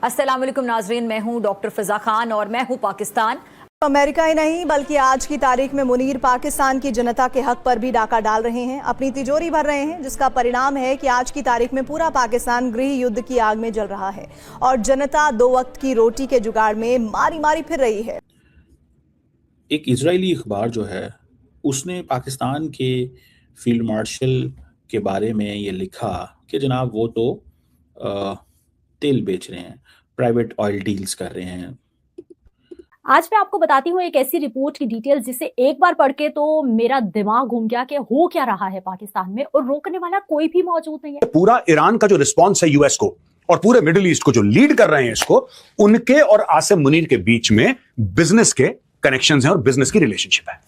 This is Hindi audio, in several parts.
अस्सलाम वालेकुम नाजरीन, मैं हूं डॉक्टर फिजा खान और मैं हूं पाकिस्तान। अमेरिका ही नहीं बल्कि आज की तारीख में मुनीर पाकिस्तान की जनता के हक पर भी डाका डाल रहे हैं, अपनी तिजोरी भर रहे हैं, जिसका परिणाम है कि आज की तारीख में पूरा पाकिस्तान गृह युद्ध की आग में जल रहा है और जनता दो वक्त की रोटी के जुगाड़ में मारी मारी फिर रही है। एक इजरायली अखबार जो है उसने पाकिस्तान के फील्ड मार्शल के बारे में ये लिखा कि जनाब वो तो तेल बेच रहे हैं, प्राइवेट ऑयल डील्स कर रहे हैं। आज मैं आपको बताती हूँ एक ऐसी रिपोर्ट की डिटेल जिसे एक बार पढ़ के तो मेरा दिमाग घूम गया कि हो क्या रहा है पाकिस्तान में और रोकने वाला कोई भी मौजूद नहीं है। पूरा ईरान का जो रिस्पॉन्स है यूएस को और पूरे मिडिल ईस्ट को जो लीड कर रहे हैं इसको, उनके और आसिम मुनीर के बीच में बिजनेस के कनेक्शंस हैं और बिजनेस की रिलेशनशिप है।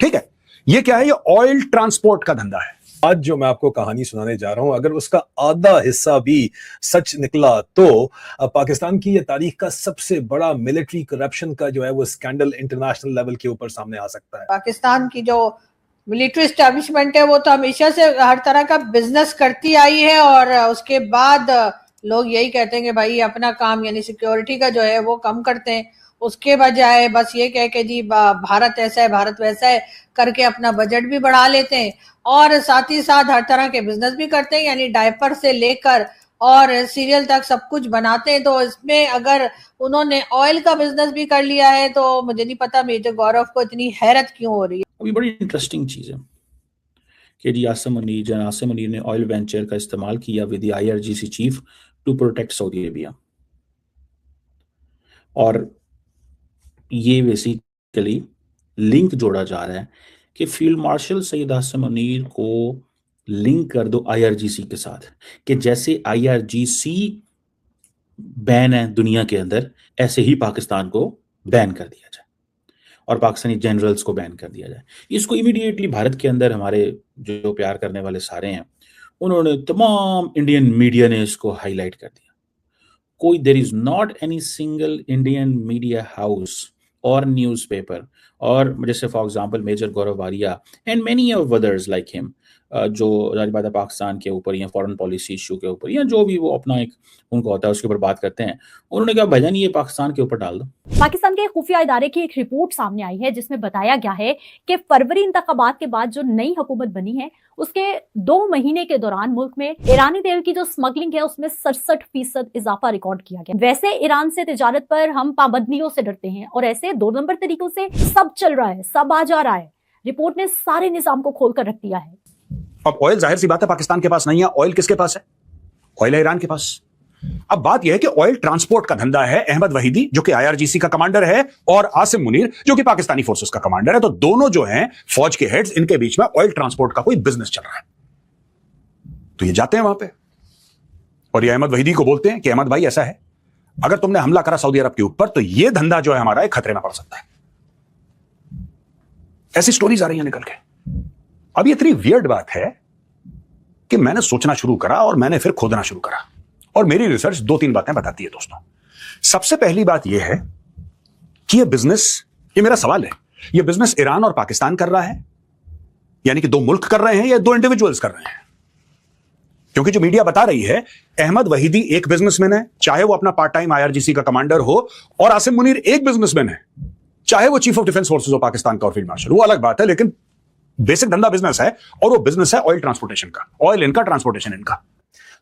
ठीक है, ये क्या है? ये ऑयल ट्रांसपोर्ट का धंधा है। आज जो मैं आपको कहानी सुनाने जा रहा हूं, अगर उसका आधा हिस्सा भी सच निकला तो पाकिस्तान की ये तारीख का सबसे बड़ा मिलिट्री करप्शन का जो है वो स्कैंडल इंटरनेशनल लेवल के ऊपर सामने आ सकता है। पाकिस्तान की जो मिलिट्री एस्टेब्लिशमेंट है वो तो हमेशा से हर तरह का बिजनेस करती आई है और उसके बाद लोग यही कहते हैं कि भाई अपना काम यानी सिक्योरिटी का जो है वो कम करते हैं, उसके बजाय बस ये कह के जी भारत ऐसा है भारत वैसा है करके अपना बजट भी बढ़ा लेते हैं और साथ ही साथ हर तरह के बिजनेस भी करते हैं, यानी डायपर से लेकर और सीरियल तक सब कुछ बनाते हैं। तो इसमें अगर उन्होंने ऑयल का बिजनेस भी कर लिया है तो मुझे नहीं पता मेजर गौरव को इतनी हैरत क्यों हो रही है। अभी बड़ी इंटरेस्टिंग चीज़ है कि जी आसिम मुनीर ने ऑयल वेंचर का इस्तेमाल किया with the IRGC chief to protect Saudi Arabia, और ये बेसिकली लिंक जोड़ा जा रहा है कि फील्ड मार्शल सैयद आसिम मुनीर को लिंक कर दो आईआरजीसी के साथ, कि जैसे आईआरजीसी बैन है दुनिया के अंदर, ऐसे ही पाकिस्तान को बैन कर दिया जाए और पाकिस्तानी जनरल्स को बैन कर दिया जाए। इसको इमीडिएटली भारत के अंदर हमारे जो प्यार करने वाले सारे हैं उन्होंने, तमाम इंडियन मीडिया ने इसको हाईलाइट कर दिया। कोई there is not any single Indian media house और न्यूज़पेपर, और जैसे for example major Gaurav Arya and many of others like him, जो जाहिर बात है पाकिस्तान के ऊपर या फॉरेन पॉलिसी इशू के ऊपर या जो भी वो अपना एक उनको होता है उसके ऊपर बात करते हैं, उन्होंने कहा भजन ये पाकिस्तान के ऊपर डाल दो। पाकिस्तान के खुफिया इदारे की एक रिपोर्ट सामने आई है जिसमें बताया गया है कि फरवरी इंतखाबात के बाद जो नई हुकूमत बनी है उसके 2 महीने के दौरान मुल्क में ईरानी तेल की जो स्मगलिंग है उसमें 67% इजाफा रिकॉर्ड किया गया। वैसे ईरान से तिजारत पर हम पाबंदियों से डरते हैं और ऐसे 2 नंबर तरीकों से सब चल रहा है, सब आ जा रहा है। रिपोर्ट ने सारे निजाम को खोल कर रख दिया है। अब ऑयल जाहिर सी बात है पाकिस्तान के पास नहीं है, ऑयल किसके पास है? ऑयल है ईरान के पास। अब बात यह है कि ऑयल ट्रांसपोर्ट का धंधा है अहमद वहीदी जो कि आईआरजीसी का कमांडर है और आसिम मुनीर जो कि पाकिस्तानी फोर्सेस का कमांडर है। तो दोनों जो हैं फौज के हेड्स, इनके बीच में ऑयल ट्रांसपोर्ट का कोई बिजनेस चल रहा है। तो ये जाते हैं वहां पे और ये अहमद वहीदी को बोलते हैं कि अहमद भाई ऐसा है, अगर तुमने हमला करा सऊदी अरब के ऊपर तो ये धंधा जो है हमारा एक खतरे में पड़ सकता है। ऐसी स्टोरीज आ रही हैं निकल के। अब ये इतनी वियर्ड बात है कि मैंने सोचना शुरू करा और मैंने फिर खोदना शुरू करा और मेरी रिसर्च 2-3 बातें बताती है दोस्तों। सबसे पहली बात यह है कि ये बिजनेस, ये मेरा सवाल है, ये बिजनेस ईरान और पाकिस्तान कर रहा है, यानी कि 2 मुल्क कर रहे हैं या 2 इंडिविजुअल्स कर रहे हैं? क्योंकि जो मीडिया बता रही है अहमद वहीदी एक बिजनेसमैन है, चाहे वो अपना पार्ट टाइम आईआरजीसी का कमांडर हो, और आसिम मुनीर एक बिजनेसमैन है, चाहे वो चीफ ऑफ डिफेंस फोर्सेस हो पाकिस्तान का और फील्ड मार्शल, वो अलग बात है, लेकिन बेसिक धंधा बिजनेस है और वो बिजनेस है ऑयल ट्रांसपोर्टेशन का। ऑयल इनका, ट्रांसपोर्टेशन इनका।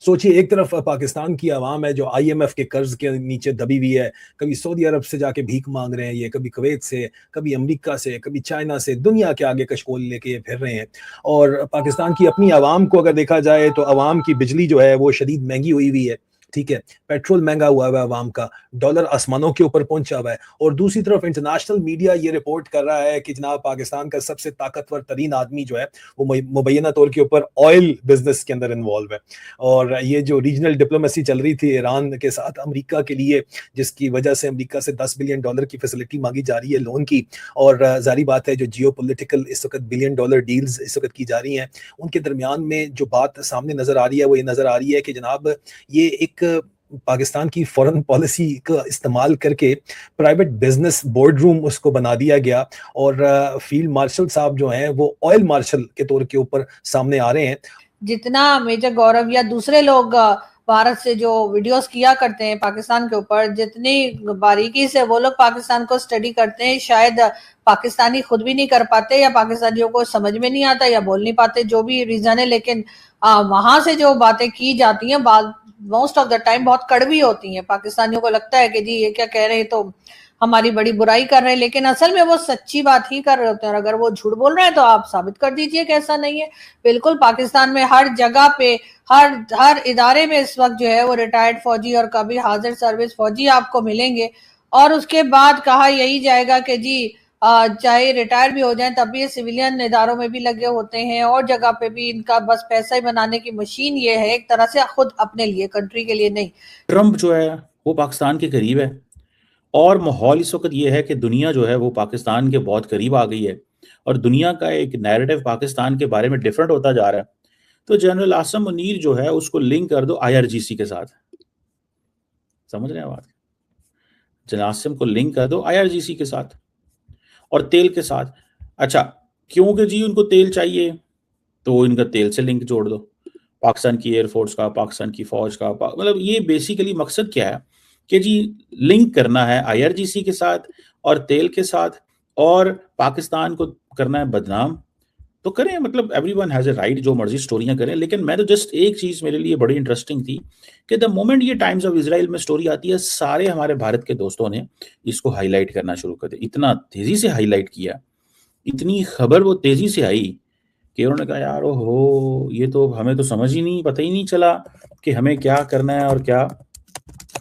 सोचिए, एक तरफ पाकिस्तान की आवाम है जो आईएमएफ के कर्ज के नीचे दबी हुई है, कभी सऊदी अरब से जाके भीख मांग रहे हैं ये, कभी कुवैत से, कभी अमेरिका से, कभी चाइना से, दुनिया के आगे कशकोल लेके ये फिर रहे हैं। और पाकिस्तान की अपनी आवाम को अगर देखा जाए तो आवाम की बिजली जो है वो शदीद महंगी हुई है, ठीक है, पेट्रोल महंगा हुआ है आवाम का, डॉलर आसमानों के ऊपर पहुंचा हुआ है। और दूसरी तरफ इंटरनेशनल मीडिया ये रिपोर्ट कर रहा है कि जनाब पाकिस्तान का सबसे ताकतवर तरीन आदमी जो है वो मुबैना तौर के ऊपर ऑयल बिजनेस के अंदर इन्वॉल्व है। और ये जो रीजनल डिप्लोमेसी चल रही थी ईरान के साथ अमेरिका के लिए, जिसकी वजह से अमेरिका से $10 बिलियन की फैसिलिटी मांगी जा रही है लोन की, और जारी बात है जो जियो पोलिटिकल इस वक्त $1 बिलियन डील्स इस वक्त की जा रही हैं, उनके दरमियान में जो बात सामने नजर आ रही है वो ये नजर आ रही है कि जनाब ये एक पाकिस्तान की फॉरेन पॉलिसी का इस्तेमाल करके प्राइवेट बिजनेस बोर्ड रूम उसको बना दिया गया और फील्ड मार्शल साहब जो हैं वो ऑयल मार्शल के तौर के ऊपर सामने आ रहे हैं। जितना मेजर गौरव या दूसरे लोग भारत से जो वीडियोस किया करते हैं पाकिस्तान के ऊपर, जितनी बारीकी से वो लोग पाकिस्तान को स्टडी करते हैं, शायद पाकिस्तानी खुद भी नहीं कर पाते, या पाकिस्तानियों को समझ में नहीं आता, या बोल नहीं पाते, जो भी रीजन है। लेकिन वहां से जो बातें की जाती हैं मोस्ट ऑफ द टाइम बहुत कड़वी होती हैं। पाकिस्तानियों को लगता है कि जी ये क्या कह रहे हैं, तो हमारी बड़ी बुराई कर रहे हैं, लेकिन असल में वो सच्ची बात ही कर रहे होते हैं। और अगर वो झूठ बोल रहे हैं तो आप साबित कर दीजिए कि ऐसा नहीं है। बिल्कुल पाकिस्तान में हर जगह पे, हर इदारे में इस वक्त जो है वो रिटायर्ड फौजी और कभी हाजिर सर्विस फौजी आपको मिलेंगे। और उसके बाद कहा यही जाएगा कि जी चाहे रिटायर भी हो जाएं तब भी ये सिविलियन इदारों में भी लगे होते हैं, और जगह पे भी इनका बस पैसा ही बनाने की मशीन ये है, एक तरह से खुद अपने लिए, कंट्री के लिए नहीं। ट्रंप जो है वो पाकिस्तान के करीब है, और माहौल इस वक्त ये है कि दुनिया जो है वो पाकिस्तान के बहुत करीब आ गई है, और दुनिया का एक नैरेटिव पाकिस्तान के बारे में डिफरेंट होता जा रहा है। तो जनरल आसिम मुनीर जो है उसको लिंक कर दो IRGC के साथ। समझ रहे हैं बात? जनरल आसिम को लिंक कर दो IRGC के साथ और तेल के साथ। अच्छा, क्योंकि जी उनको तेल चाहिए, तो इनका तेल से लिंक जोड़ दो, पाकिस्तान की एयरफोर्स का, पाकिस्तान की फौज का। मतलब ये बेसिकली मकसद क्या है कि जी लिंक करना है IRGC के साथ और तेल के साथ, और पाकिस्तान को करना है बदनाम। तो करें, मतलब एवरीवन हैज ए राइट, जो मर्जी स्टोरियां करें। लेकिन मैं तो जस्ट एक चीज मेरे लिए बड़ी इंटरेस्टिंग थी कि द मोमेंट ये टाइम्स ऑफ इजराइल में स्टोरी आती है, सारे हमारे भारत के दोस्तों ने इसको हाईलाइट करना शुरू कर दिया। इतना तेजी से हाईलाइट किया, इतनी खबर वो तेजी से आई कि उन्होंने कहा यार ओहो, ये तो हमें तो समझ ही नहीं, पता ही नहीं चला कि हमें क्या करना है और क्या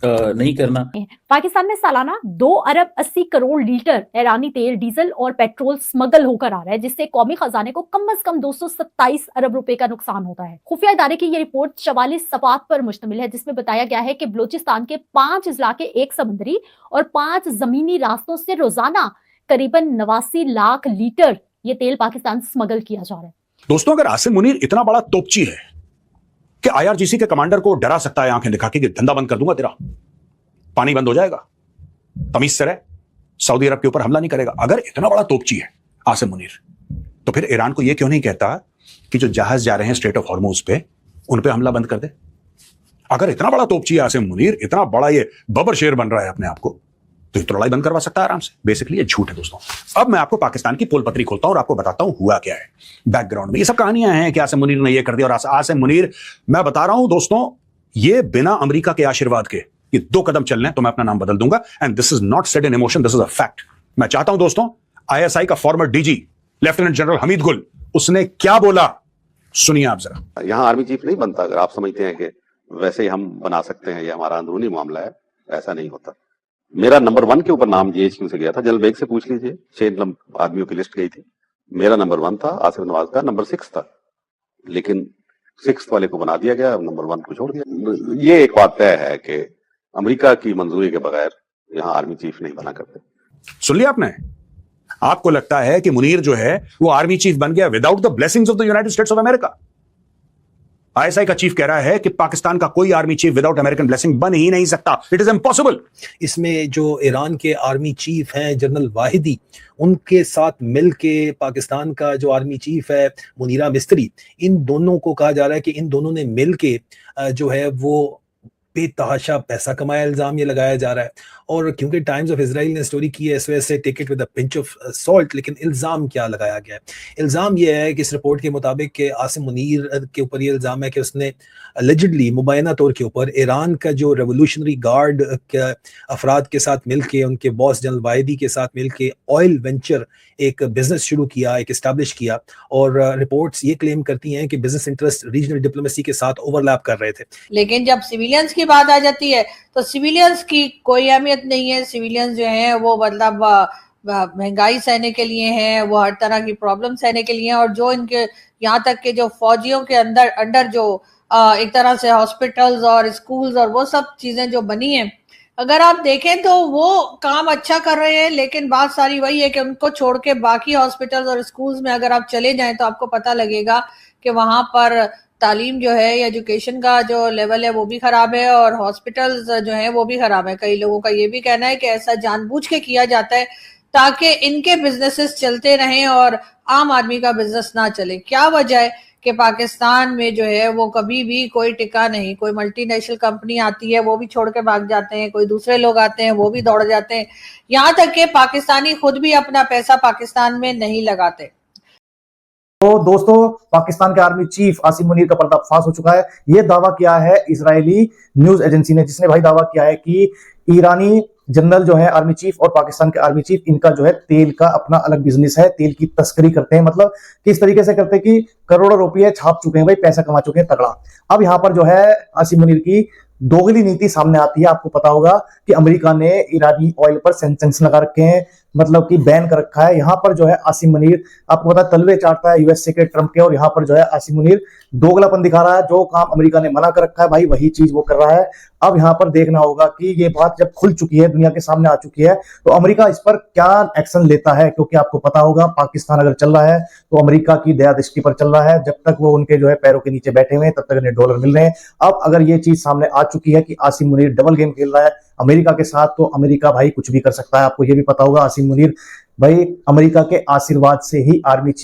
नहीं करना। पाकिस्तान में सालाना 2 अरब 80 करोड़ लीटर ईरानी तेल, डीजल और पेट्रोल स्मगल होकर आ रहा है, जिससे कौमी खजाने को कम से कम 227 अरब रुपए का नुकसान होता है। खुफिया इदारे की ये रिपोर्ट 44 सफात पर मुश्तमिल है, जिसमें बताया गया है कि बलूचिस्तान के 5 अजला के 1 समुद्री और 5 जमीनी रास्तों से रोजाना करीबन 89 लाख लीटर ये तेल पाकिस्तान स्मगल किया जा रहा है। दोस्तों, अगर आसिम मुनीर इतना बड़ा तोपची है कि IRGC के कमांडर को डरा सकता है आंखें दिखा के कि धंधा बंद कर दूंगा तेरा, पानी बंद हो जाएगा, तमीज से रह, सऊदी अरब के ऊपर हमला नहीं करेगा, अगर इतना बड़ा तोपची है आसिम मुनीर, तो फिर ईरान को यह क्यों नहीं कहता कि जो जहाज जा रहे हैं स्ट्रेट ऑफ हॉर्मुज पे, उन पे हमला बंद कर दे? अगर इतना बड़ा तोपची है आसिम मुनीर, इतना बड़ा ये बबर शेर बन रहा है अपने आप को, तो ये तो लड़ाई बंद करवा सकता है आराम से। बेसिकली ये झूठ है दोस्तों। अब मैं आपको पाकिस्तान की पोल पत्री खोलता हूं और आपको बताता हूं हुआ क्या है बैकग्राउंड में। ये सब कहानियां हैं कि आसिम मुनीर ने ये कर दिया, और आसिम मुनीर, मैं बता रहा हूं दोस्तों, ये बिना अमेरिका के आशीर्वाद के ये 2 कदम चल रहे हैं तो मैं अपना नाम बदल दूंगा। And this is not said in emotion, this is a fact. मैं चाहता हूं दोस्तों, ISI का farmer DG lieutenant general Hamid गुल, उसने क्या बोला, सुनिए आप जरा। यहां आर्मी चीफ नहीं बनता। अगर आप समझते हैं कि वैसे ही हम बना सकते हैं, ये हमारा अंदरूनी मामला है, ऐसा नहीं होता। मेरा नंबर 1 के ऊपर नाम GHQ से गया था, जनरल बेग से पूछ लीजिए, 6 आदमियों की लिस्ट गई थी, मेरा नंबर 1 था, आसिफ नवाज का नंबर 6 था, लेकिन 6 वाले को बना दिया गया, नंबर 1 को छोड़ दिया। ये एक बात तय है कि अमेरिका की मंजूरी के बगैर यहाँ आर्मी चीफ नहीं बना करते। सुन लिया आपने? आपको लगता है कि मुनीर जो है वो आर्मी चीफ बन गया without the blessings of the United states of America? ISI का चीफ कह रहा है कि पाकिस्तान का कोई army chief without American blessing बन ही नहीं सकता, इट इज इम्पॉसिबल। इसमें जो ईरान के आर्मी चीफ हैं जनरल वाहिदी, उनके साथ मिलके पाकिस्तान का जो आर्मी चीफ है मुनीरा मिस्त्री, इन दोनों को कहा जा रहा है कि इन दोनों ने मिलके जो है वो बेतहाशा पैसा कमाया, इल्जाम ये लगाया जा रहा है। और क्योंकि टाइम्स ऑफ इजराइल ने स्टोरी की है, इस वजह से take it with a pinch of salt. लेकिन इल्जाम क्या लगाया गया है? इल्जाम ये है कि इस रिपोर्ट के मुताबिक कि आसिम मुनीर के ऊपर ये इल्जाम है कि उसने अलिजिडली मुबैना तौर के ऊपर ईरान का जो रेवोल्यूशनरी गार्ड के अफराद के साथ मिलके, उनके बॉस जनरल वाहिदी के साथ मिलके ऑयल वेंचर एक बिजनेस शुरू किया, एक इस्टेब्लिश किया। और रिपोर्ट्स ये क्लेम करती हैं कि बिजनेस इंटरेस्ट रीजनल डिप्लोमेसी के साथ ओवरलैप कर रहे थे। लेकिन जब सिविलियंस की बात आ जाती है तो सिविलियंस की कोई अहमियत नहीं है। सिविलियंस जो हैं वो मतलब महंगाई सहने के लिए हैं, वो हर तरह की प्रॉब्लम सहने के लिए हैं। और जो इनके यहाँ तक के जो फौजियों के अंडर जो एक तरह से हॉस्पिटल्स और स्कूल्स और वो सब चीजें जो बनी हैं, अगर आप देखें तो वो काम अच्छा कर रहे हैं। लेकिन बात सारी वही है कि उनको छोड़ के बाकी हॉस्पिटल्स और स्कूल्स में अगर आप चले जाएं तो आपको पता लगेगा कि वहां पर तालीम जो है, एजुकेशन का जो लेवल है वो भी खराब है, और हॉस्पिटल्स जो है वो भी खराब है। कई लोगों का ये भी कहना है कि ऐसा जानबूझ के किया जाता है ताकि इनके बिजनेसेस चलते रहें और आम आदमी का बिजनेस ना चले। क्या वजह है कि पाकिस्तान में जो है वो कभी भी कोई टिका नहीं। कोई मल्टीनेशनल कंपनी आती है वो भी छोड़ के भाग जाते हैं, कोई दूसरे लोग आते हैं वो भी दौड़ जाते हैं, यहाँ तक कि पाकिस्तानी खुद भी अपना पैसा पाकिस्तान में नहीं लगाते। तो दोस्तों, पाकिस्तान के आर्मी चीफ आसिम मुनीर का पर्दाफाश हो चुका है। यह दावा किया है इजरायली न्यूज एजेंसी ने, जिसने भाई दावा किया है कि ईरानी जनरल जो है आर्मी चीफ और पाकिस्तान के आर्मी चीफ, इनका जो है तेल का अपना अलग बिजनेस है, तेल की तस्करी करते हैं। मतलब किस तरीके से करते हैं कि करोड़ों रुपए छाप चुके हैं भाई, पैसा कमा चुके हैं तगड़ा। अब यहाँ पर जो है आसिम मुनीर की दोगली नीति सामने आती है। आपको पता होगा कि अमेरिका ने ईरानी ऑयल पर सैंक्शन लगा रखे हैं, मतलब कि बैन कर रखा है। यहाँ पर जो है आसिम मुनीर, आपको पता है, तलवे चाटता है यूएसए के ट्रंप के, और यहाँ पर जो है आसिम मुनीर दोगलापन दिखा रहा है। जो काम अमेरिका ने मना कर रखा है भाई, वही चीज वो कर रहा है। अब यहाँ पर देखना होगा कि ये बात जब खुल चुकी है, दुनिया के सामने आ चुकी है, तो अमेरिका इस पर क्या एक्शन लेता है। क्योंकि आपको पता होगा पाकिस्तान अगर चल रहा है तो अमेरिका की दया दृष्टि पर चल रहा है। जब तक वो उनके जो है पैरों के नीचे बैठे हुए हैं तब तक इन्हें डॉलर मिल रहे हैं। अब अगर ये चीज सामने आ चुकी है कि आसिम मुनीर डबल गेम खेल रहा है अमेरिका के साथ, तो अमेरिका भाई कुछ भी कर सकता है। आपको ये भी पता होगा आसिम मुनीर भाई अमेरिका के आशीर्वाद से ही आर्मी चीफ